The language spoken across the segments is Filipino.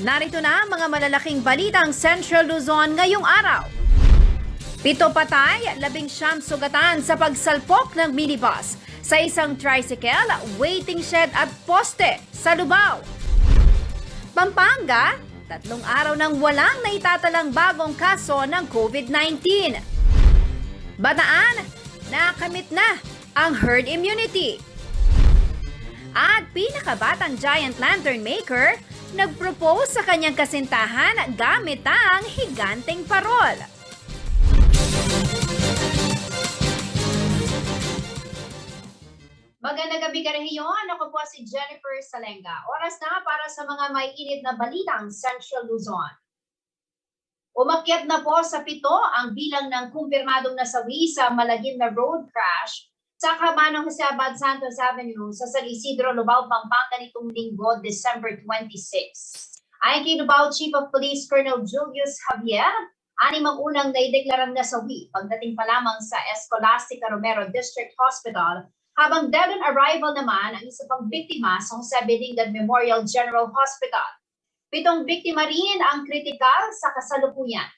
Narito na ang mga malalaking balitang Central Luzon ngayong araw. 7 patay, 11 sugatan sa pagsalpok ng minibus sa isang tricycle, waiting shed at poste sa Lubao. Pampanga, 3 araw nang walang naitatalang bagong kaso ng COVID-19. Bataan, nakamit na ang herd immunity. At pinakabatang giant lantern maker, nag-propose sa kanyang kasintahan gamit ang higanteng parol. Magandang gabi ka rehiyon. Ako po si Jennifer Salenga. Oras na para sa mga may init na balitang Central Luzon. Umakyat na po sa 7 ang bilang ng kumpirmadong nasawi sa malagim na road crash sa Kamanong Jose Abad Santos Avenue sa San Isidro, Lubao, Pampanga nitong Linggo, December 26. Ayon kay Lubao Chief of Police Colonel Julius Javier, 6 ang unang naideklarang nasawi pagdating pa lamang sa Escolastica Romero District Hospital, habang dead on arrival naman ang isa pang biktima sa Jose Bedingad Memorial General Hospital. 7 biktima rin ang kritikal sa kasalukuyan.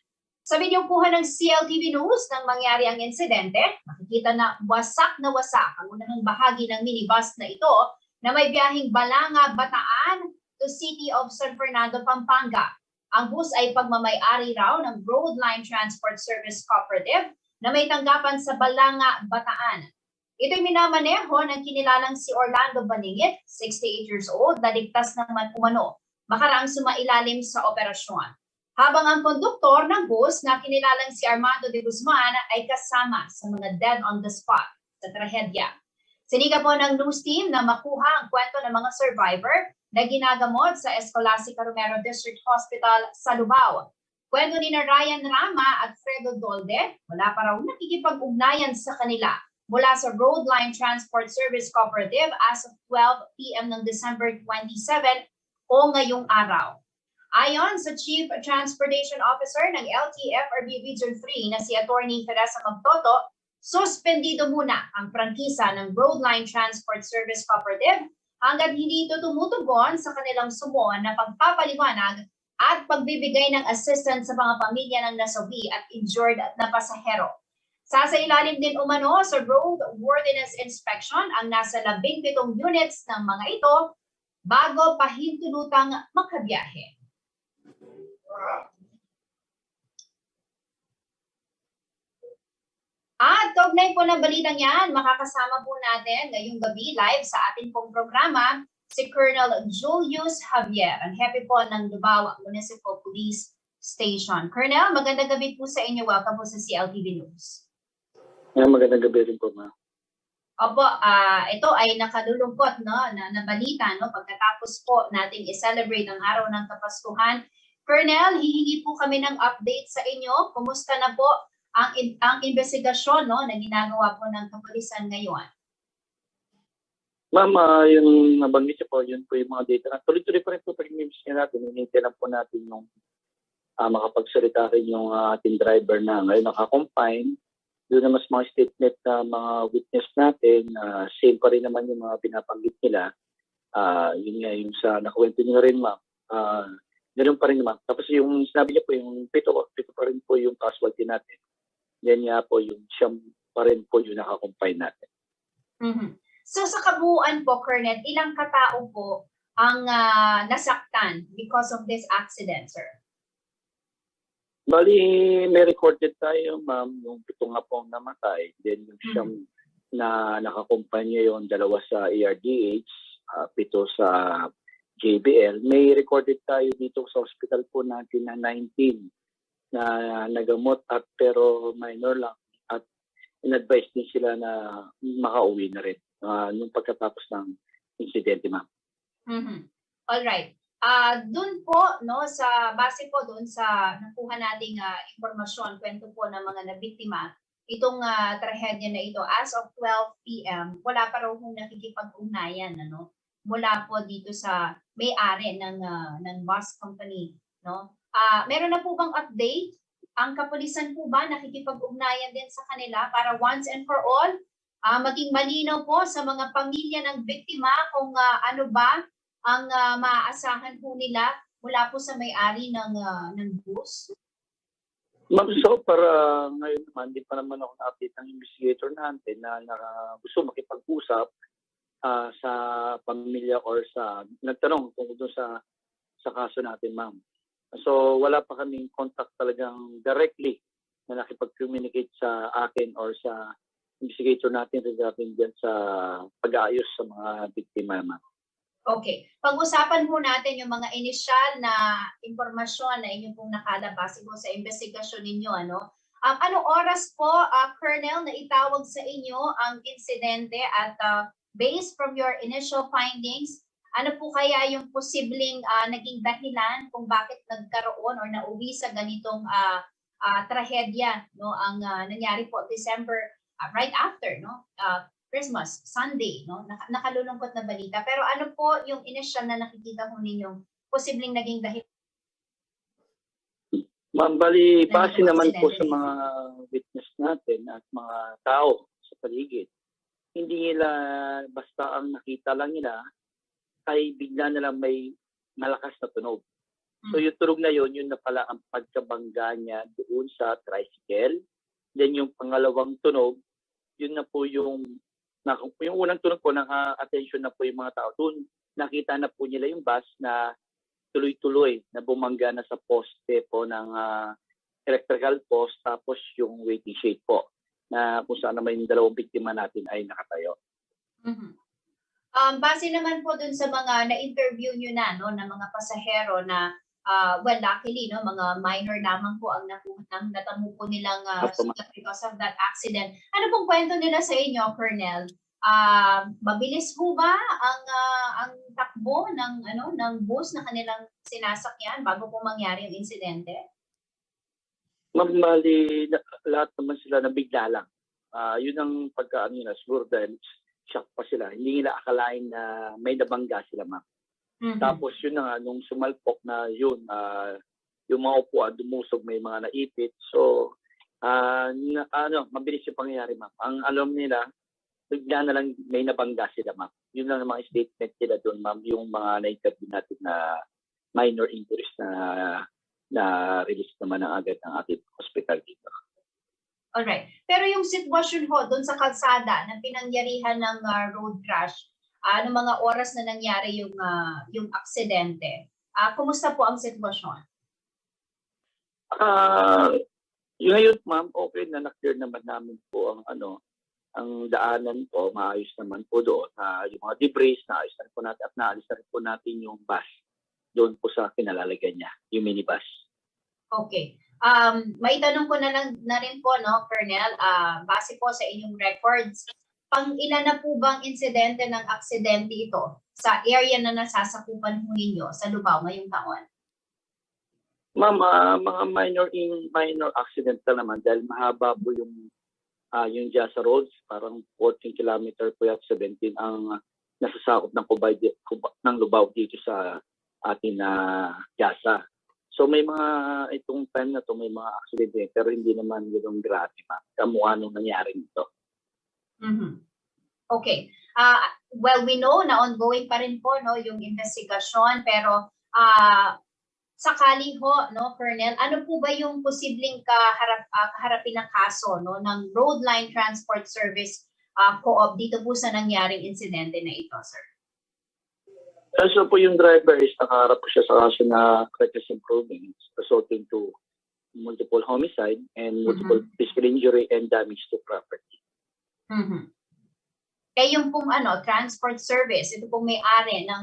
Sa video kuha ng CLTV News nang mangyari ang insidente, makikita na wasak ang unang bahagi ng minibus na ito na may biyaheng Balanga, Bataan to City of San Fernando, Pampanga. Ang bus ay pagmamay-ari raw ng Roadline Transport Service Cooperative na may tanggapan sa Balanga, Bataan. Ito'y minamaneho ng kinilalang si Orlando Baningit, 68 years old, na ligtas naman umano makaraang sumailalim sa operasyon. Habang ang konduktor ng bus na kinilalang si Armando de Guzman ay kasama sa mga dead on the spot sa trahedya. Siniga po ng news team na makuha ang kwento ng mga survivor na ginagamot sa Escolastica Romero District Hospital sa Lubao. Kwento ni Ryan Rama at Fredo Dolde, wala pa raw nakikipag-ugnayan sa kanila mula sa Roadline Transport Service Cooperative as of 12 p.m. ng December 27 o ngayong araw. Ayon sa Chief Transportation Officer ng LTFRB Region 3 na si Attorney Teresa Magtoto, suspendido muna ang prangkisa ng Roadline Transport Service Cooperative hanggat hindi ito tumutugon sa kanilang sumuon na pagpapaliwanag at pagbibigay ng assistance sa mga pamilya ng nasawi at injured na pasahero. Sasailalim din umano sa roadworthiness inspection ang nasa 17 units ng mga ito bago pahintulutang makabiyahe. At kaugnay po ng balitang yan, makakasama po natin ngayong gabi live sa ating pong programa si Colonel Julius Javier, ang hepe po ng Lubao Municipal Police Station. Colonel, magandang gabi po sa inyo. Welcome po sa CLTV News. Magandang gabi rin po, ma'am. Opo, ito ay nakalulungkot na balita pagkatapos po nating i-celebrate ang araw ng Kapaskuhan. Colonel, hihingi po kami ng update sa inyo. Kumusta na po ang investigasyon na ginagawa po ng kapulisan ngayon? Ma'am, yung nabanggit niyo po, yun po yung mga data. Tuloy-tuloy pa rin po pag-investigasyon natin. Hinihintay lang po natin yung makapagsalita rin yung ating driver na ngayon nakakompine. Doon na mas mga statement na mga witness natin, same pa rin naman yung mga pinapanggit nila. Yun nga, yung sa nakuwento niyo rin, ma'am. Ganoon pa rin naman. Tapos yung sinabi niya po, yung pito pa rin po yung casualty natin. Yan nga po, yung siyam pa rin po yung nakakompine natin. Mm-hmm. So sa kabuuan po, Colonel, ilang katao po ang nasaktan because of this accident, sir? Bali, may recorded tayo, ma'am, yung 7 nga po ang namatay. Then yung siyam na nakakompanya yun, 2 sa ARDH, 7 sa JBL. May recorded tayo dito sa hospital po natin na 19 na nagamot at pero minor lang. At in-advise din sila na makauwi na rin nung pagkatapos ng insidente, ma'am. Mm-hmm. Alright. Doon po, sa base po doon sa nakuha nating impormasyon, kwento po ng mga nabiktima, itong trahedya na ito, as of 12 p.m., wala pa raw kung nakikipag-ugnayan, mula po dito sa may-ari ng bus company, meron na po bang update? Ang kapulisan po ba nakikipag-ugnayan din sa kanila para once and for all, maging malinaw po sa mga pamilya ng biktima kung ano ba ang maaasahan po nila mula po sa may-ari ng bus? Ma'am, so para ngayon naman, di pa naman ako na-update ng investigator natin na gusto makipag-usap sa pamilya or nagtanong tungkol doon sa kaso natin, ma'am. So wala pa kaming contact talagang directly na nakipag-communicate sa akin or sa investigator natin regarding dyan sa pag-aayos sa mga biktima, ma'am. Okay. Pag-usapan po natin yung mga inisyal na impormasyon na inyong pong nakalabas sa investigasyon ninyo, ano? Anong oras po, Colonel, na itawag sa inyo ang insidente at based from your initial findings, ano po kaya yung posibleng naging dahilan kung bakit nagkaroon or nauwi sa ganitong trahedya, no? Ang nangyari po December right after, no? Christmas, Sunday, no? Nakalulungkot na balita. Pero ano po yung initial na nakikita ko ninyong posibleng naging dahilan? Ma'am, bali, base naman po sa mga witness natin at mga tao sa paligid, hindi nila basta ang nakita lang nila ay bigla na lang may malakas na tunog. So yung tunog na yun na pala ang pagkabangga niya doon sa tricycle. Then yung pangalawang tunog, yun na po yung unang tunog po, naka-attention na po yung mga tao. Doon nakita na po nila yung bus na tuloy-tuloy na bumangga na sa poste po ng electrical post, tapos yung waiting shade po na kung saan naman yung dalawang biktima natin ay nakatayo. Base naman po dun sa mga na-interview nyo na, no, na mga pasahero na well, luckily, no, mga minor lamang po ang natamo po nilang sugat because of that accident. Ano pong kwento nila sa inyo, Colonel? Mabilis po ba ang takbo ng bus na kanilang sinasakyan bago po mangyari yung insidente? Mali, lahat naman sila nabigla lang. Yun ang pagkaano nila, siguro dahil shock pa sila. Hindi nila akalain na may nabangga sila, ma'am. Tapos yun na nga, nung sumalpok na yun, yung mga upuan, dumusog, may mga naipit. So, mabilis yung pangyayari, ma'am. Ang alam nila, bigla na lang may nabangga sila, ma'am. Yun lang ang mga statement nila doon, ma'am. Yung mga na-interview natin na minor injuries na release naman ng agad ng ating hospital dito. Alright. Pero yung sitwasyon ho doon sa kalsada na pinangyarihan ng road crash, ano mga oras na nangyari yung aksidente? Kumusta po ang sitwasyon? Ngayon, ma'am, okay na na-clear naman namin po ang daanan po, maayos naman po doon. Yung mga debris, naayos na rin po natin at naalis na rin po natin yung bus doon po sa kinalalagyan niya, yung minibus. Okay. May tanong ko na rin po, no, Colonel, base po sa inyong records, pang-ilan na po bang insidente ng aksidente ito sa area na nasasakupan po ninyo sa Lubao ngayong taon? Ma'am, mga minor accident na naman dahil mahaba po yung Jasa Roads, parang 14 kilometer po at 17 ang nasasakop ng Lubao dito sa atin na Jasa. So may itong time na to may mga accident pero hindi naman ganoong grabe, ma'am. Kamukha nung nangyari nito. Okay. Well, we know na ongoing pa rin po, no, yung investigasyon, pero sakali ho, no, Colonel, ano po ba yung posibleng kaharapin ng kaso, no, ng Roadline Transport Service Co-op dito po sa nangyaring insidente na ito, sir? So po yung driver is nakaharap po siya sa kaso na reckless imprudence resulting to multiple homicide and multiple physical injury and damage to property. Kaya yung pong transport service, ito pong may-ari ng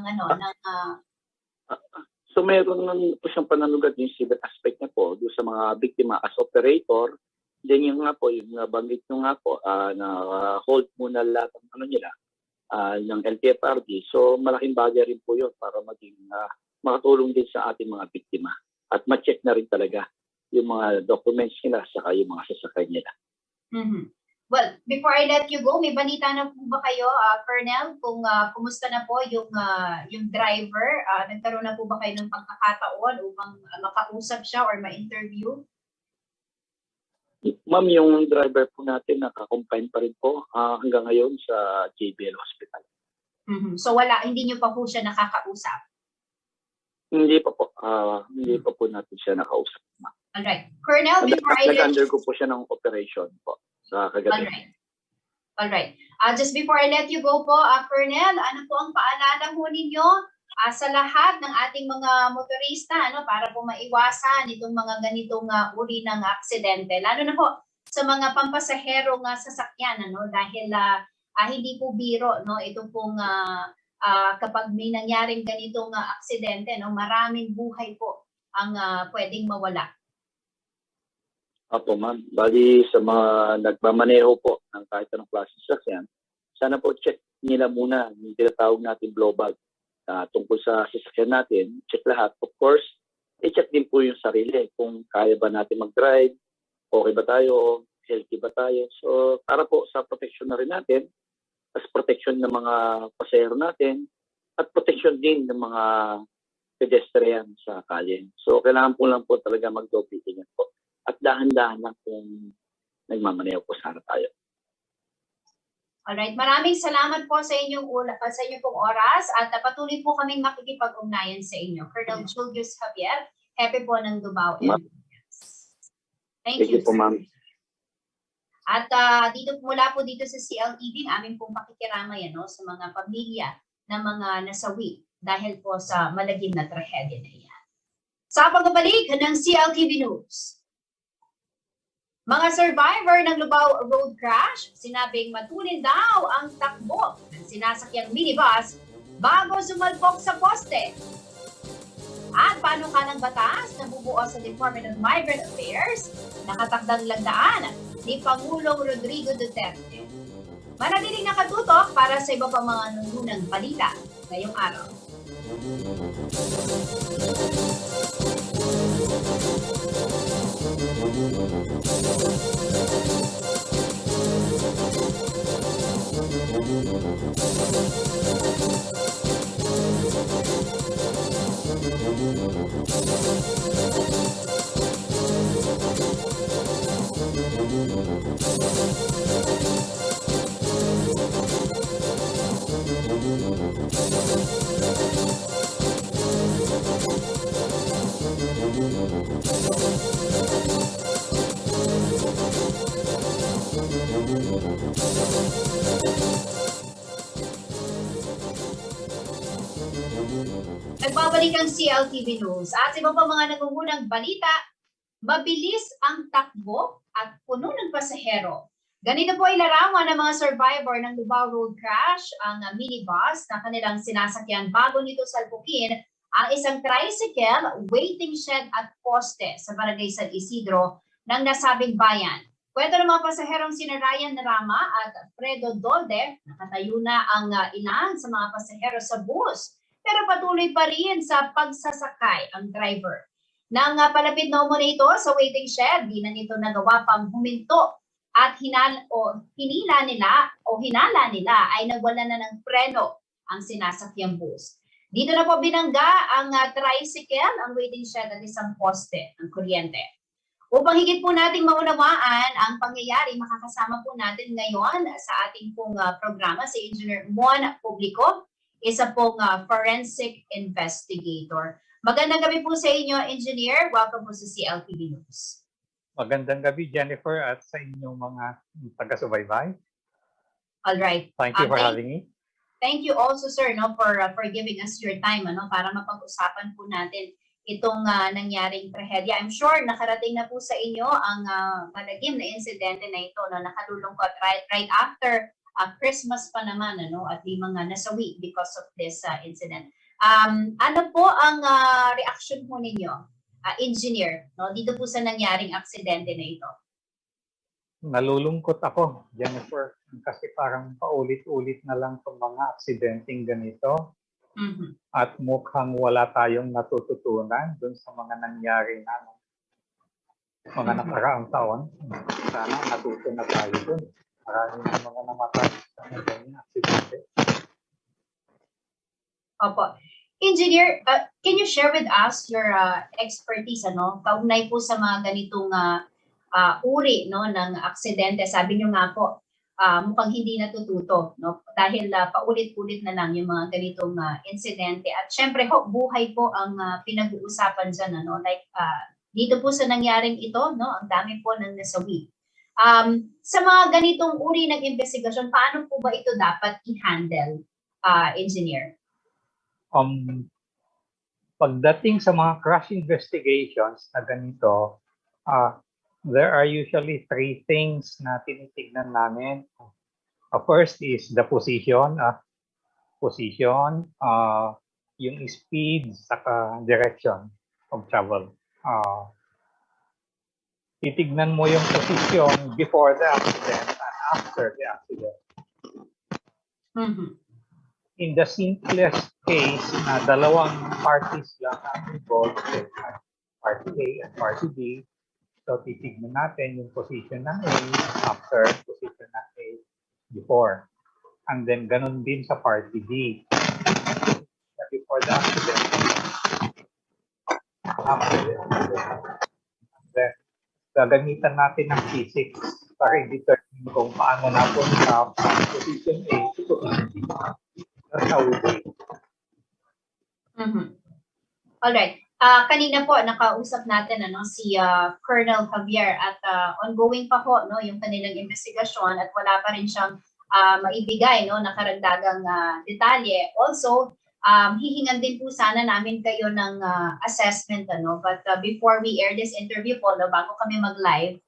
So meron po siyang pananugat yung civil aspect niya po doon sa mga biktima as operator. Then yung nga po, yung banggit nyo nga po, na hold muna lahat ng nila ng LTFRB. So malaking bagay rin po yun para maging makatulong din sa ating mga biktima. At ma-check na rin talaga yung mga documents nila saka yung mga sasakay nila. Well, before I let you go, may balita na po ba kayo, Colonel, kung kumusta na po yung driver? Nagkaroon na po ba kayo ng pagkakataon upang makausap siya or ma-interview? Ma'am, yung driver po natin nakakompine pa rin po hanggang ngayon sa JBL Hospital. So hindi niyo pa po siya nakakausap? Hindi pa po. Hindi pa po natin siya nakausap. Alright. Colonel, before I let Nag-undergo po siya ng operation po sa kagabi. Alright. Just before I let you go po, Colonel, ano po ang paalala ho ninyo sa lahat ng ating mga motorista para po maiwasan itong mga ganitong uri ng aksidente, lalo na po sa mga pampasaherong sasakyan dahil hindi po biro ito pong kapag may nangyaring ganitong aksidente maraming buhay po ang pwedeng mawala. Opo, ma'am. Bali, sa mga nagmamaneho po ng kahit anong klase ng sasakyan, sana po check nila muna yung tinatawag natin global tungkol sa sasakyan natin. Check lahat. Of course, i-check din po yung sarili kung kaya ba natin mag-drive, okay ba tayo, healthy ba tayo. So, para po sa protection na rin natin, as protection ng mga pasahero natin, at protection din ng mga pedestrian sa kalye. So, kailangan po lang po talaga mag-double ingat po. At dahan-dahan lang kung nagmamaneho po sana tayo. Alright, maraming salamat po sa inyong pong oras at patuloy po kaming makikipag-ugnayan sa inyo. Colonel Julius Javier, Hepe po ng Davao MPS. Thank you po, ma'am. At mula po dito sa CLTV, aming pong pakikiramay sa mga pamilya na mga nasawi dahil po sa malagim na trahedya na iyan. Sa pagbabalik ng CLTV News, mga survivor ng Lubao Road Crash, sinabing matunin daw ang takbo ng sinasakyang minibus bago sumalpok sa poste. At paano ka ng batas na bubuo sa Department of Migrant Affairs, nakatakdang lagdaan ni Pangulong Rodrigo Duterte. Manatiling nakatutok para sa iba pang mga nununang balita ngayong araw. Nagbabalik ang CLTV News at iba pa mga nangungunang balita, mabilis ang takbo at puno ng pasahero. Ganito po ay larawan ng mga survivor ng Lubao Road Crash, ang minibus na kanilang sinasakyan bago nito salpukin ang isang tricycle, waiting shed at poste sa Barangay San Isidro ng nasabing bayan. Kwento ng mga pasaherong sina Ryan Rama at Fredo Dolde, nakatayo na ang ilan sa mga pasahero sa bus, pero patuloy pa rin sa pagsasakay ang driver. Nang palapit na muna ito sa waiting shed, di na nito nagawa pang huminto at hinala nila ay nagwala na ng preno ang sinasakyang bus. Dito na po binangga ang tricycle, ang waiting shed at isang poste ng kuryente. Upang higit po nating maunawaan ang pangyayari, makakasama po natin ngayon sa ating pong programa si Engineer Mon Publico, isa pong forensic investigator. Magandang gabi po sa inyo, Engineer. Welcome po sa CLTV News. Magandang gabi, Jennifer, at sa inyong mga taga-subaybay. All right. Thank you for having me. Thank you also, sir, for giving us your time para mapag-usapan po natin itong nangyaring trahedya. I'm sure nakarating na po sa inyo ang malagim na insidente na ito, nakalulungkot right after Christmas pa naman, at may mga nasawi because of this incident. Ano po ang reaction po ninyo, Engineer, dito po sa nangyaring aksidente na ito? Nalulungkot ako, Jennifer, kasi parang paulit-ulit na lang itong mga aksidenteng ganito. Mm-hmm. At mukhang wala tayong natututunan dun sa mga nangyari na mga nakaraang taon. Sana natuto na tayo dun. Maraming mga namatay sa mga ganyan aksidente. Opo. Engineer, can you share with us your expertise, kaugnay po sa mga ganitong uri ng aksidente? Sabi niyo nga po, mukhang hindi natututo, no? Dahil paulit-ulit na lang yung mga ganitong insidente. At syempre ho, buhay po ang pinag-uusapan dyan, ano? Like, dito po sa nangyaring ito, no? Ang dami po ng nasawi. Sa mga ganitong uri ng investigasyon, paano po ba ito dapat i-handle, engineer? Pagdating sa mga crash investigations na ganito, there are usually three things na tinitignan namin. First is the position, yung speed, saka direction of travel. Titignan mo yung position before the accident and after the accident. Mm-hmm. In the simplest case na dalawang parties lang ang involved, party A and party B, so titignan natin yung position ng A after, position ng A before. And then ganun din sa party B. Before the accident, after the accident. Then, gagamitan natin ng physics para i-determine kung paano napunta from position A to position B. That's how we do it. Mm-hmm. Alright. Kanina po, nakausap natin si Colonel Javier at ongoing pa po yung kanilang investigasyon at wala pa rin siyang maibigay na karagdagang detalye. Also, hihingan din po sana namin kayo ng assessment. But before we air this interview po, bago kami mag-live,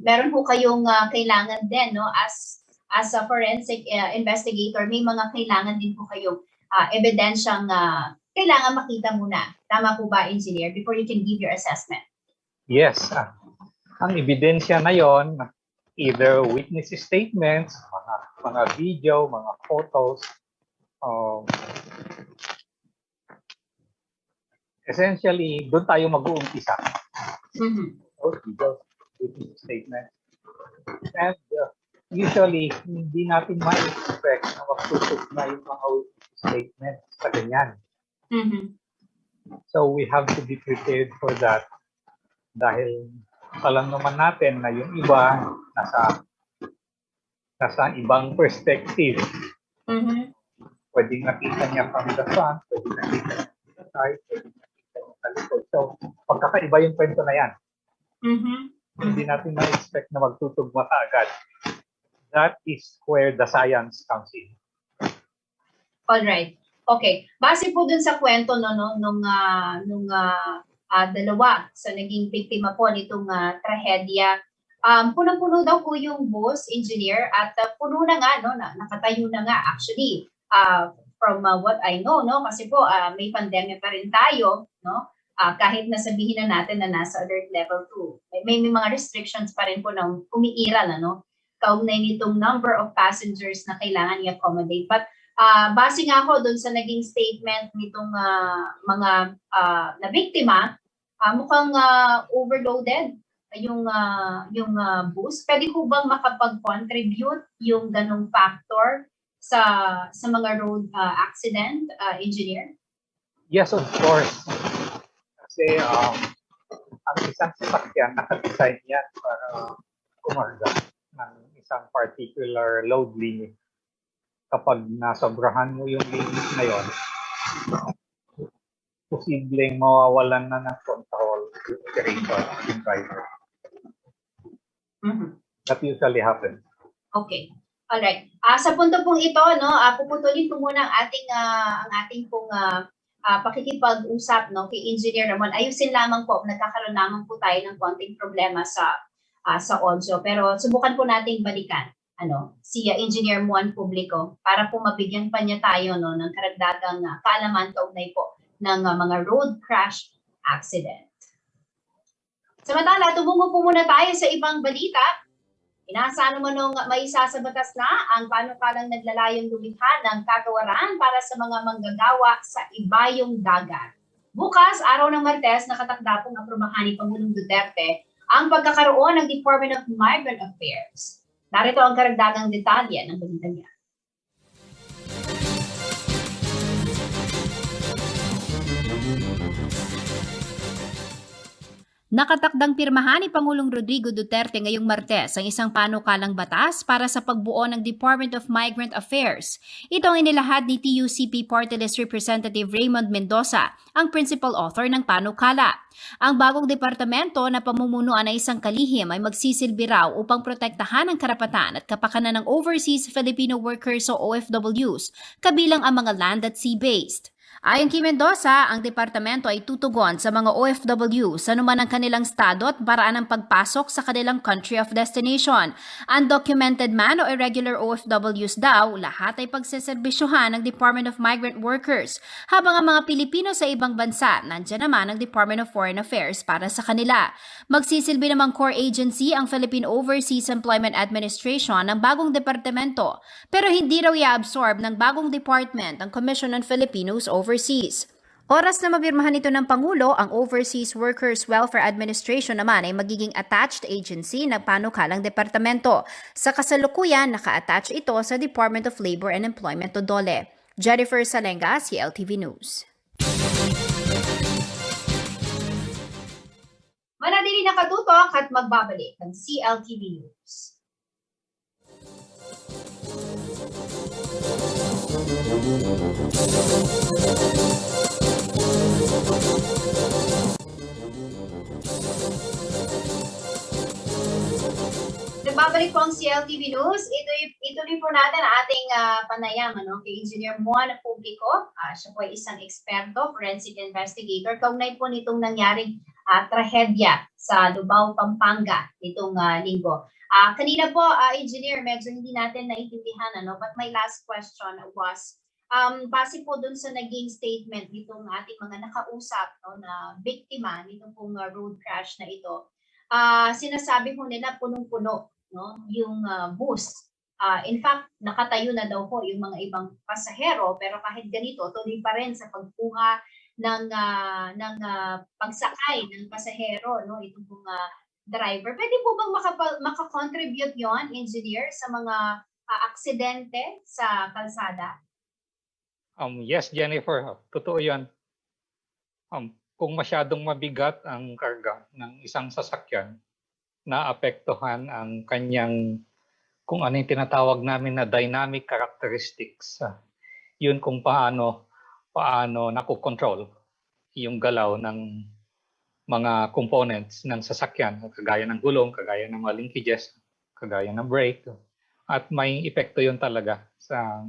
meron po kayong kailangan din, as a forensic investigator, may mga kailangan din po kayong ebidensyang kailangan makita muna. Tama po ba, engineer, before you can give your assessment? Yes. Ang ebidensya na yon, either witness statements, mga video, mga photos, essentially, doon tayo mag-uumpisa. Mm-hmm. Those videos, witness statements. And usually, hindi natin ma-expect na magtutok na yung mga witness statements sa ganyan. Mm-hmm. So we have to be prepared for that dahil alam naman natin na yung iba nasa ibang perspective. Mm-hmm. Pwedeng nakita niya from the front, pwedeng nakita niya from the side, pwedeng nakita niya sa likod. So pagkakaiba yung kwento na yan. Mm-hmm. Hindi natin ma-expect na magtutugma kaagad. That is where the science comes in. All right. Okay. Base po dun sa kwento nung dalawa sa naging biktima po nitong trahedya, punong-puno daw po yung bus, engineer, at puno na nga, nakatayo na nga actually. From what I know, kasi po may pandemya pa rin tayo, kahit nasabihin na natin na nasa alert level 2. May mga restrictions pa rin po na umiiral, kaugnay nitong number of passengers na kailangan i-accommodate. But base nga ako doon sa naging statement nitong mga na biktima, mukhang overloaded yung bus. Pwede ko bang makapag-contribute yung ganong factor sa mga road accident, engineer? Yes, of course. Kasi ang isang sasakyan nakadesign yan para kumarga ng isang particular load limit. Kapag nasobrahan mo yung limit na yon, posibleng mawawalan na ng control yung operator, yung driver. Mm-hmm. That usually happens. Okay. Alright. Sa punto pong ito, puputulin ko muna ang ating pong pakikipag-usap kay Engineer Ramon. Ayusin lamang po, nagkakaroon lamang po tayo ng konting problema sa audio. Pero subukan po nating balikan si Engineer Juan Publico para po mabigyan pa niya tayo ng karagdagang kaalaman kaugnay po ng mga road crash accident. Samantala, tumungo po muna tayo sa ibang balita. Inaasahan naman nung may isasabatas na ang panukalang naglalayong lumikha ng kagawaran para sa mga manggagawa sa ibayong dagat. Bukas, araw ng Martes, nakatakda pong aprubahan ni Pangulong Duterte ang pagkakaroon ng Department of Migrant Affairs. Narito ang karagdagang detalye ng balita niya. Nakatakdang pirmahan ni Pangulong Rodrigo Duterte ngayong Martes ang isang panukalang batas para sa pagbuo ng Department of Migrant Affairs. Ito ang inilahad ni TUCP Party List Representative Raymond Mendoza, ang principal author ng panukala. Ang bagong departamento na pamumunuan ng isang kalihim ay magsisilbi raw upang protektahan ang karapatan at kapakanan ng overseas Filipino workers o OFWs, kabilang ang mga land at sea-based. Ayon kay Mendoza, ang departamento ay tutugon sa mga OFW sa anuman ang kanilang estado at paraan ng pagpasok sa kanilang country of destination. Undocumented man o irregular OFWs daw, lahat ay pagseserbisyohan ng Department of Migrant Workers, habang ang mga Pilipino sa ibang bansa, nandiyan naman ang Department of Foreign Affairs para sa kanila. Magsisilbi namang core agency ang Philippine Overseas Employment Administration ng bagong departamento, pero hindi raw i-absorb ng bagong department ang Commission on Filipinos Overseas. Oras na mapirmahan ito ng Pangulo, ang Overseas Workers Welfare Administration naman ay magiging attached agency ng panukalang departamento. Sa kasalukuyan, naka-attach ito sa Department of Labor and Employment o DOLE. Jennifer Salenga, CLTV News. Manatili nakatutok at magbabalik ng CLTV News. Nagbabalik po ang CLTV News. Ituloy po natin ang ating panayam kay Engineer Juan Publico. Siya po ay isang eksperto, forensic investigator. Kaugnay po nitong nangyaring trahedya sa Lubao, Pampanga nitong linggo. Kanina po, Engineer, medyo hindi natin naintindihan, but my last question was, base po dun sa naging statement nitong ating mga nakausap na biktima nitong pong road crash na ito, sinasabi po nila punong-puno yung bus. In fact, nakatayo na daw po yung mga ibang pasahero, pero kahit ganito, tuloy pa rin sa pagkuha ng pagsakay ng pasahero, itong pong driver. Pwede po bang makakontribute yon, engineer, sa mga aksidente sa kalsada? Yes, Jennifer, totoo yan. Kung masyadong mabigat ang karga ng isang sasakyan, naapektuhan ang kanyang, kung ano yung tinatawag namin na dynamic characteristics. Yun kung paano nakokontrol yung galaw ng mga components ng sasakyan, kagaya ng gulong, kagaya ng mga linkages, kagaya ng brake. At may epekto yun talaga sa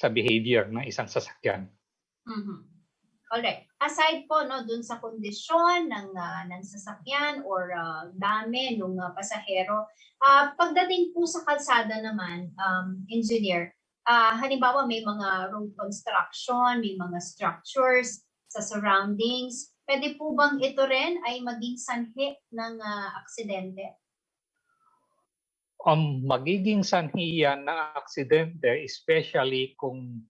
behavior ng isang sasakyan. Mm-hmm. Alright. Aside po dun sa kondisyon ng sasakyan or dami ng pasahero, pagdating po sa kalsada naman, engineer, halimbawa may mga road construction, may mga structures sa surroundings, pwede po bang ito rin ay maging sanhi ng aksidente? Magiging sanhi yan ng aksidente, especially kung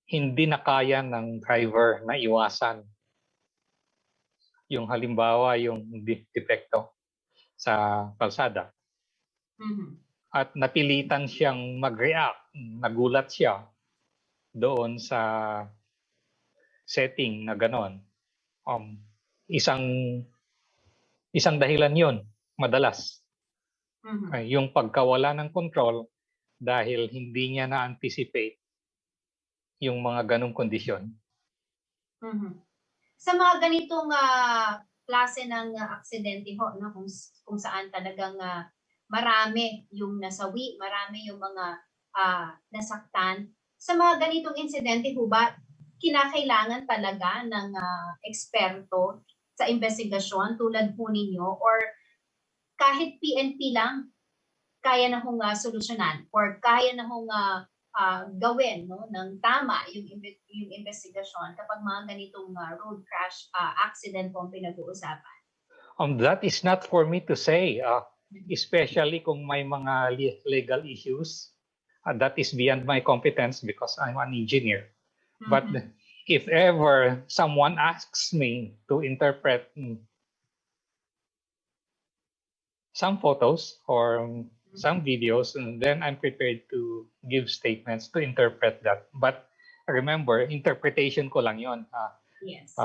hindi na kaya ng driver na iwasan. Yung halimbawa, yung depekto sa kalsada. Mm-hmm. At napilitan siyang mag-react, nagulat siya doon sa setting na ganon. Isang dahilan yun, madalas. Mm-hmm. Yung pagkawala ng control dahil hindi niya na-anticipate yung mga ganong kondisyon. Mm-hmm. Sa mga ganitong klase ng aksidente ho, kung saan talagang marami yung nasawi, marami yung mga nasaktan, sa mga ganitong insidente ho ba, kinakailangan talaga ng eksperto sa investigasyon tulad po ninyo, or kahit PNP lang kaya na hong solusyonan or kaya na hong gawin ng tama yung investigasyon kapag mga ganitong road crash accident po ang pinag-uusapan? That is not for me to say, especially kung may mga legal issues. That is beyond my competence because I'm an engineer. Mm-hmm. But if ever someone asks me to interpret some photos or some videos, and then I'm prepared to give statements to interpret that. But remember, interpretation ko lang yon. Yes.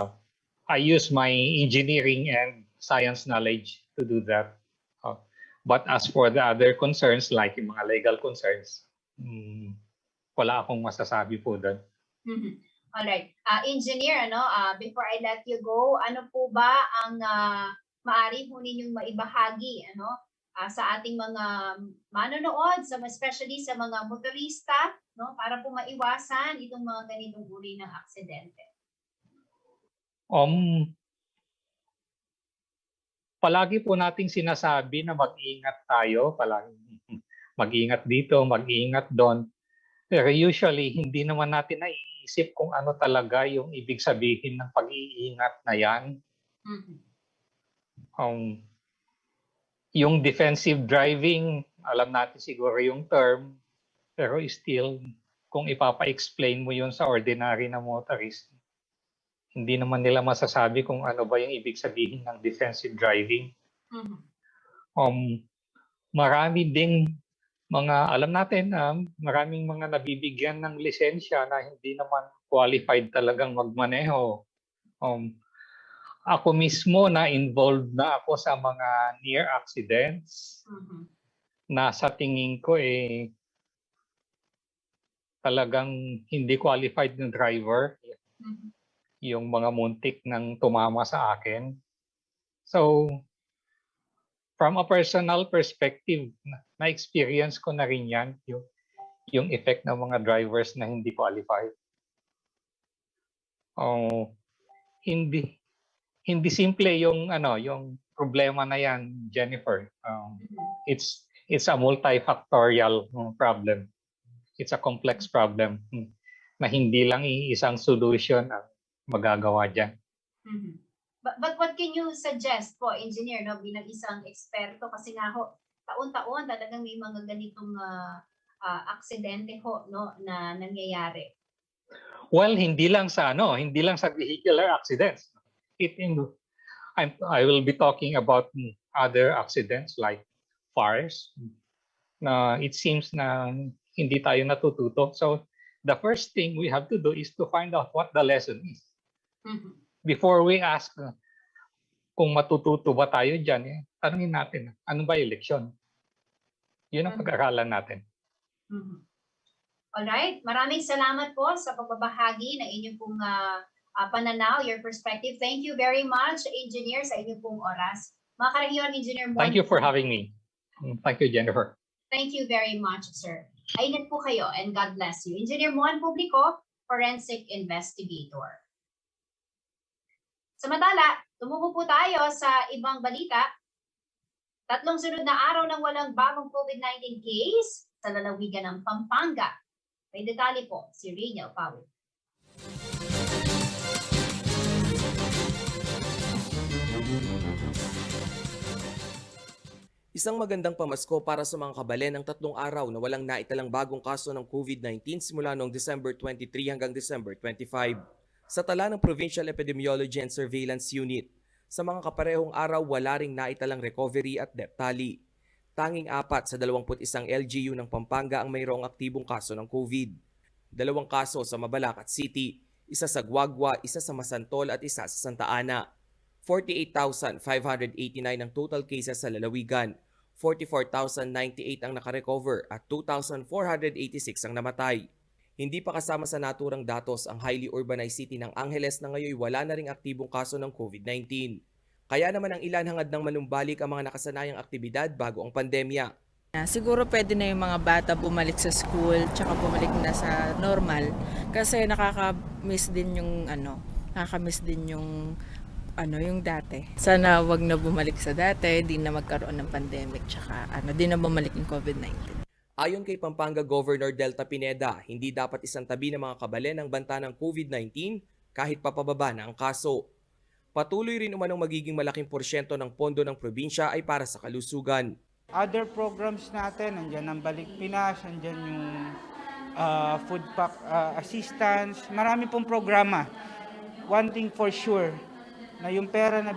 I use my engineering and science knowledge to do that. But as for the other concerns, like yung mga legal concerns, wala akong masasabi po doon. Alright. Engineer, before I let you go, ano po ba ang maaari po ninyong maibahagi sa ating mga manonood, especially sa mga motorista, para po maiwasan itong mga ganitong uri ng aksidente? Palagi po nating sinasabi na mag-ingat tayo, mag-ingat dito, mag-ingat doon. Pero usually, hindi naman natin naiisip kung ano talaga yung ibig sabihin ng pag-iingat na yan. Yung defensive driving, alam natin siguro yung term, pero still, kung ipapa-explain mo yun sa ordinary na motorist, hindi naman nila masasabi kung ano ba yung ibig sabihin ng defensive driving. Marami ding alam natin, maraming mga nabibigyan ng lisensya na hindi naman qualified talagang magmaneho. Ako mismo na involved na ako sa mga near accidents na sa tingin ko talagang hindi qualified ng driver. Yung mga muntik nang tumama sa akin. So, from a personal perspective, na-experience ko na rin yan, yung effect ng mga drivers na hindi qualified. Hindi simple yung problema na yan, Jennifer. It's a multifactorial problem. It's a complex problem na hindi lang isang solution ang magagawa dyan. But what can you suggest po, engineer, bilang isang eksperto? Kasi nga taon-taon talagang may mga ganitong aksidente na nangyayari. Well, hindi lang sa vehicular accidents. I will be talking about other accidents like fires. Na it seems na hindi tayo natututo. So the first thing we have to do is to find out what the lesson is. Before we ask kung matututo ba tayo dyan, tanungin natin, ano ba yung leksyon? Yun ang pag-aralan natin. Alright, maraming salamat po sa pagbabahagi ng inyong pong pananaw, your perspective. Thank you very much, Engineer, sa inyong pong oras. Mga Karaniwan, Engineer Mon. Thank you for having me. Thank you, Jennifer. Thank you very much, sir. Ingat po kayo and God bless you. Engineer Mon Publico, Forensic Investigator. Samantala, tumuko po tayo sa ibang balita. 3 sunod na araw nang walang bagong COVID-19 case sa lalawigan ng Pampanga. May detalye po si Rainiel Pawit. Isang magandang pamasko para sa mga kabalen ng 3 araw na walang naitalang bagong kaso ng COVID-19 simula noong December 23 hanggang December 25. Sa tala ng Provincial Epidemiology and Surveillance Unit, sa mga kaparehong araw wala ring naitalang recovery at death tally. Tanging 4 sa 21 LGU ng Pampanga ang mayroong aktibong kaso ng COVID. 2 kaso sa Mabalacat City, 1 sa Guagua, 1 sa Masantol at 1 sa Santa Ana. 48,589 ang total cases sa lalawigan, 44,098 ang nakarecover at 2,486 ang namatay. Hindi pa kasama sa naturang datos ang highly urbanized city ng Angeles na ngayon wala na ring aktibong kaso ng COVID-19. Kaya naman ang ilan hangad ng manumbalik ang mga nakasanayang aktibidad bago ang pandemya. Siguro pwede na yung mga bata bumalik sa school tsaka bumalik na sa normal kasi nakaka-miss din yung yung dati. Sana wag na bumalik sa dati, di na magkaroon ng pandemic tsaka di na bumalik yung COVID-19. Ayon kay Pampanga Governor Delta Pineda, hindi dapat isantabi ng mga kabalen ang banta ng COVID-19 kahit papababa na ang kaso. Patuloy rin umanong magiging malaking porsyento ng pondo ng probinsya ay para sa kalusugan. Other programs natin, nandiyan ang Balik Pinas, nandiyan yung food pack assistance, marami pong programa. One thing for sure, na yung pera na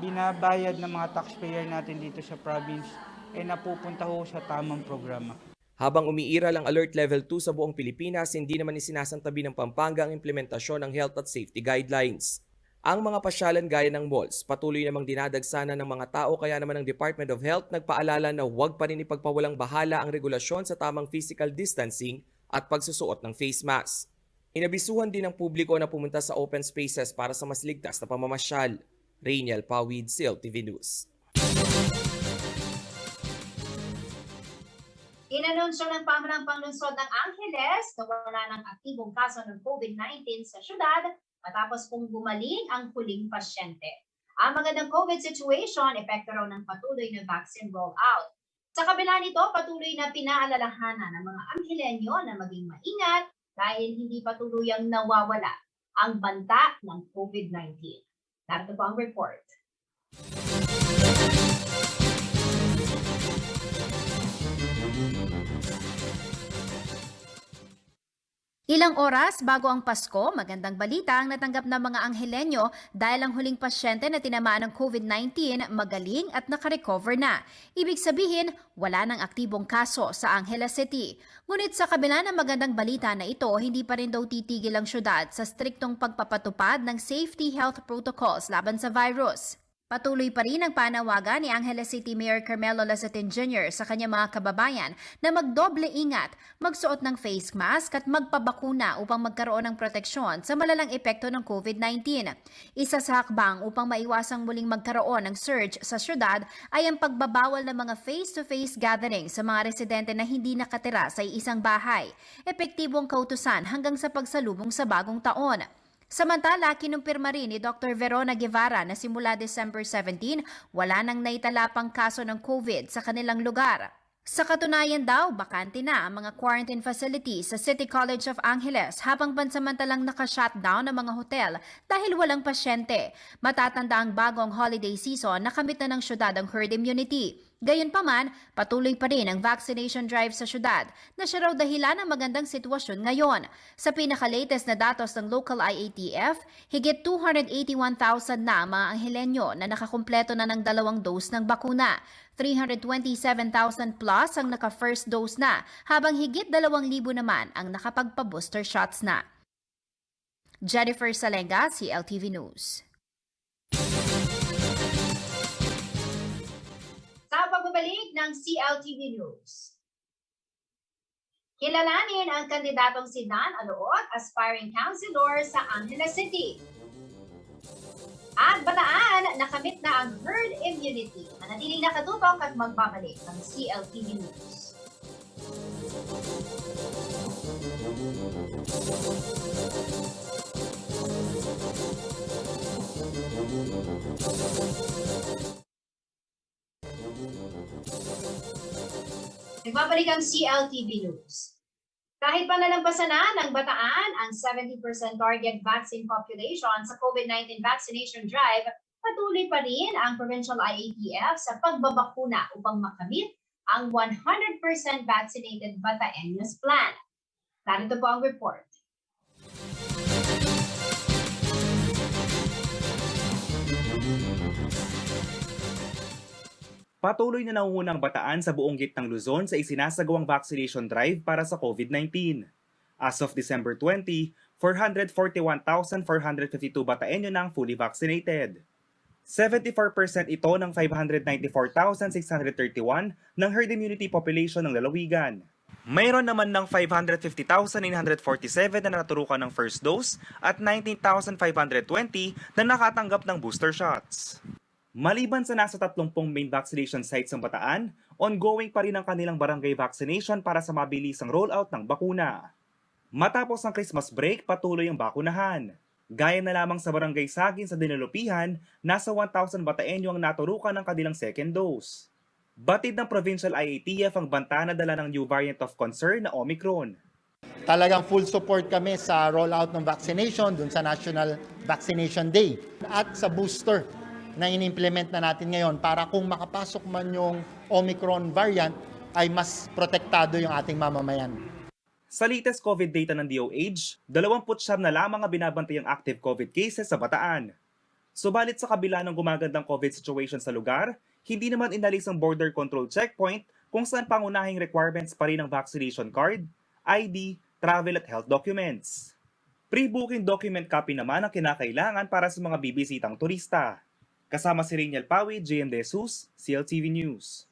binabayad ng mga taxpayer natin dito sa province ay napupunta ho sa tamang programa. Habang umiiral ang Alert Level 2 sa buong Pilipinas, hindi naman isinasantabi ng Pampanga ang implementasyon ng health at safety guidelines. Ang mga pasyalan gaya ng malls, patuloy namang dinadagsana ng mga tao kaya naman ang Department of Health nagpaalala na huwag pa rin ipagpawalang bahala ang regulasyon sa tamang physical distancing at pagsusuot ng face mask. Inabisuhan din ng publiko na pumunta sa open spaces para sa mas ligtas na pamamasyal. Rainiel Pawid, CLTV News. Inanunsyo ng pamanang panglungsod ng Angeles na wala ng aktibong kaso ng COVID-19 sa syudad matapos pong gumaling ang huling pasyente. Ang magandang COVID situation, epekto raw ng patuloy na vaccine rollout. Sa kabila nito, patuloy na pinaalalahanan ng mga Angelenyo na maging maingat dahil hindi patuluyang nawawala ang banta ng COVID-19. Narito po ang report. Ilang oras bago ang Pasko, magandang balita ang natanggap ng mga Anghelenyo dahil ang huling pasyente na tinamaan ng COVID-19 magaling at nakarecover na. Ibig sabihin, wala nang aktibong kaso sa Angeles City. Ngunit sa kabila ng magandang balita na ito, hindi pa rin daw titigil ang syudad sa striktong pagpapatupad ng safety health protocols laban sa virus. Patuloy pa rin ang panawagan ni Angeles City Mayor Carmelo Lazatin Jr. sa kanyang mga kababayan na magdoble ingat, magsuot ng face mask at magpabakuna upang magkaroon ng proteksyon sa malalang epekto ng COVID-19. Isa sa hakbang upang maiwasang muling magkaroon ng surge sa syudad ay ang pagbabawal ng mga face-to-face gatherings sa mga residente na hindi nakatira sa isang bahay. Epektibong kautusan hanggang sa pagsalubong sa bagong taon. Samantala, kinumpirma rin ni Dr. Verona Guevara na simula December 17, wala nang naitala pang kaso ng COVID sa kanilang lugar. Sa katunayan daw, bakante na ang mga quarantine facilities sa City College of Angeles habang pansamantalang naka-shutdown ang mga hotel dahil walang pasyente. Matatanda ang bagong holiday season na kamit na ng syudad ang herd immunity. Gayunpaman, patuloy pa rin ang vaccination drive sa syudad na siya raw dahilan ng magandang sitwasyon ngayon. Sa pinaka-latest na datos ng local IATF, higit 281,000 na ang mga Anghelenyo na nakakumpleto na ng 2 dose ng bakuna. 327,000 plus ang naka-first dose na, habang higit 2,000 naman ang nakapagpa-booster shots na. Jennifer Salenga, CLTV News. Sa pagbabalik ng CLTV News. Kilalanin ang kandidatong si Dan Aloot, aspiring councilor sa Angeles City. At Bataan, nakamit na ang herd immunity. Manatiling nakatutok at magbabalik ng CLTV News. Nagbabalik ang CLTV News. Kahit pa nalampasan na ng Bataan ang 70% target vaccine population sa COVID-19 vaccination drive, patuloy pa rin ang Provincial IATF sa pagbabakuna upang makamit ang 100% vaccinated Bataeños plan. Narito po ang report. Patuloy na nangungunang Bataan sa buong gitnang Luzon sa isinasagawang vaccination drive para sa COVID-19. As of December 20, 441,452 Bataeño na ang fully vaccinated. 74% ito ng 594,631 ng herd immunity population ng lalawigan. Mayroon naman ng 550,947 na naturukan ng first dose at 19,520 na nakatanggap ng booster shots. Maliban sa nasa 30 main vaccination sites ng Bataan, ongoing pa rin ang kanilang barangay vaccination para sa mabilisang rollout ng bakuna. Matapos ang Christmas break, patuloy ang bakunahan. Gaya na lamang sa barangay Sagin sa Dinalupihan, nasa 1,000 Bataeño ang naturukan ng kanilang second dose. Batid ng Provincial IATF ang banta na dala ng new variant of concern na Omicron. Talagang full support kami sa rollout ng vaccination dun sa National Vaccination Day at sa booster na in-implement na natin ngayon para kung makapasok man yung Omicron variant ay mas protektado yung ating mamamayan. Sa latest COVID data ng DOH, 29 na lamang ang binabantayang active COVID cases sa Bataan. Subalit sa kabila ng gumagandang COVID situation sa lugar, hindi naman inalis ang border control checkpoint kung saan pangunahing requirements pa rin ang vaccination card, ID, travel at health documents. Pre-booking document copy naman ang kinakailangan para sa mga bibisitang turista. Kasama si Rainiel Pawi, JM De Jesus, CLTV News.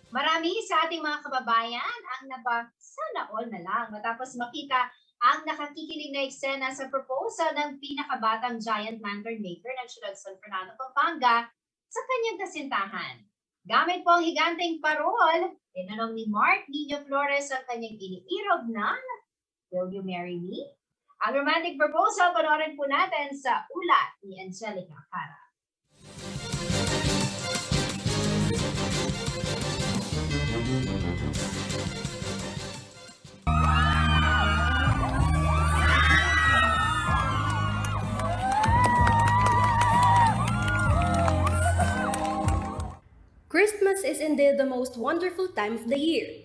Marami sa ating mga kababayan ang sana all na lang matapos makita ang nakakikilig na eksena sa proposal ng pinakabatang giant lantern maker ng siyudad San Fernando, Pampanga sa kanyang kasintahan. Gamit po ang higanteng parol, tinanong ni Mark Nino Flores ang kanyang iniirog na Will You Marry Me? Ang romantic proposal, panoorin po natin sa ulat ni Angelica Cara. Christmas is indeed the most wonderful time of the year.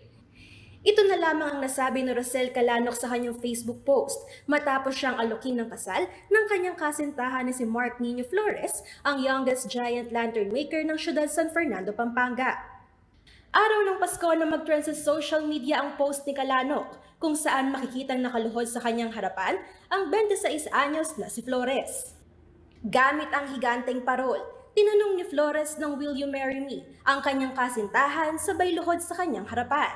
Ito na lamang ang nasabi ni Rosel Calanok sa kanyang Facebook post matapos siyang alokin ng kasal ng kanyang kasintahan ni si Mark Nino Flores, ang youngest giant lantern maker ng siyudad San Fernando, Pampanga. Araw ng Pasko na mag-trend sa social media ang post ni Calanok kung saan makikitang nakaluhod sa kanyang harapan ang 26 anyos na si Flores. Gamit ang higanteng parol, tinanong ni Flores ng Will You Marry Me ang kanyang kasintahan sabay luhod sa kanyang harapan.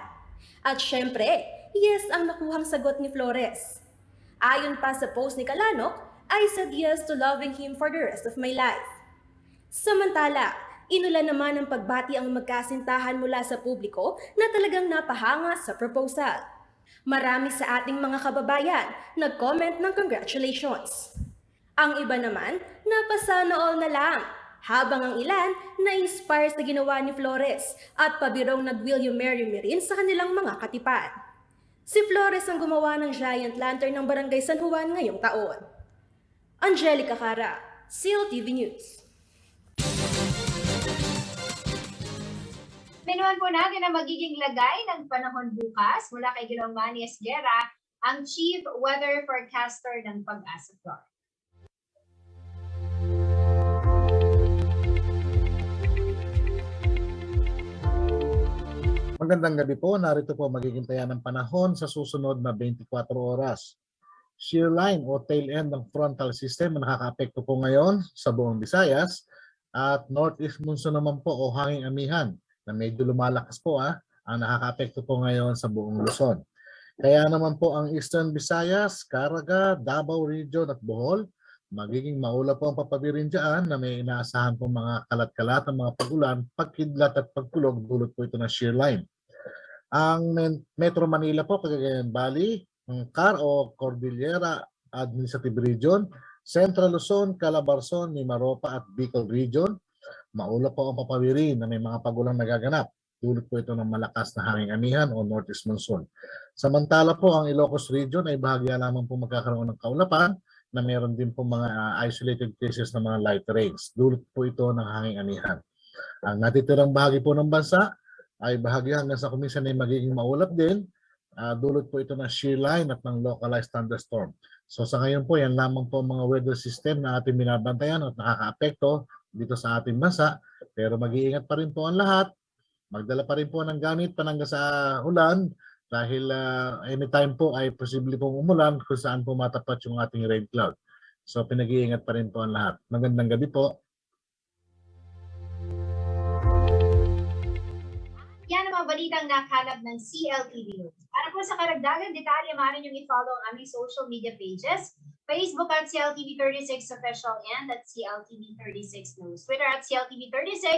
At syempre, yes ang nakuhang sagot ni Flores. Ayon pa sa post ni Calanok, I said yes to loving him for the rest of my life. Samantala, inulan naman ng pagbati ang magkasintahan mula sa publiko na talagang napahanga sa proposal. Marami sa ating mga kababayan nag-comment ng congratulations. Ang iba naman, napasana all na lang. Habang ang ilan na-inspire sa ginawa ni Flores at pabirong nag-Will You Marry Me rin sa kanilang mga katipan. Si Flores ang gumawa ng giant lantern ng Barangay San Juan ngayong taon. Angelica Cara, CLTV News. Minuhan po natin ang magiging lagay ng panahon bukas mula kay Ginoong Manny Esguera, ang Chief Weather Forecaster ng Pag-asa Florida. Magandang gabi po. Narito po magiging taya ng panahon sa susunod na 24 oras. Shear line o tail end ng frontal system ang nakakaapekto po ngayon sa buong Visayas at northeast monsoon naman po o hanging amihan na medyo lumalakas po ang nakakaapekto po ngayon sa buong Luzon. Kaya naman po ang Eastern Visayas, Caraga, Davao Region at Bohol, magiging maulap po ang papabirin dyan na may inaasahan po mga kalat-kalat ng mga pag-ulan, pagkidlat at pagkulog dulot po ito ng shear line. Ang Metro Manila po, Cagayan Valley, CAR o Cordillera Administrative Region, Central Luzon, Calabarzon, Mimaropa at Bicol Region, maulap po ang papabirin na may mga pag-ulang nagaganap. Dulot po ito ng malakas na hanging amihan o northeast monsoon. Samantala po ang Ilocos Region ay bahagya lamang po magkakaroon ng kaulapan na meron din po mga isolated cases ng mga light rains. Dulot po ito ng hanging amihan. Ang natitirang bahagi po ng bansa ay bahagi hanggang sa kuminsan ay magiging maulap din. Dulot po ito ng shear line at ng localized thunderstorm. So sa ngayon po, yan lamang po mga weather system na ating binabantayan at nakakaapekto dito sa ating bansa. Pero mag-iingat pa rin po ang lahat. Magdala pa rin po ng gamit panangga sa ulan dahil anytime po ay posible pong umulan kung saan po matapat yung ating rain cloud. So pinag-iingat pa rin po ang lahat. Magandang gabi po. Yan ang mga balitang nakalap ng CLTV News. Para po sa karagdagang detalye, maaari niyong i-follow ang aming social media pages, Facebook at CLTV36 Official and at CLTV36 News, Twitter at CLTV36,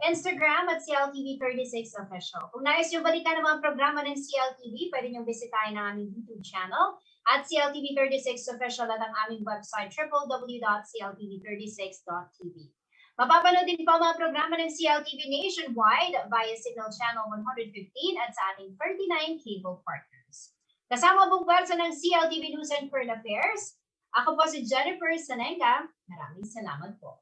Instagram at CLTV36 Official. Kung nais nyo balikan ang mga programa ng CLTV, pwede nyo bisitahin ang aming YouTube channel at CLTV36 Official at ang aming website www.cltv36.tv. Mapapanood din po ang mga programa ng CLTV nationwide via Signal Channel 115 at sa ating 39 cable partners. Kasama buong pwersa ng CLTV News and Current Affairs, ako po si Jennifer Sanenga. Maraming salamat po.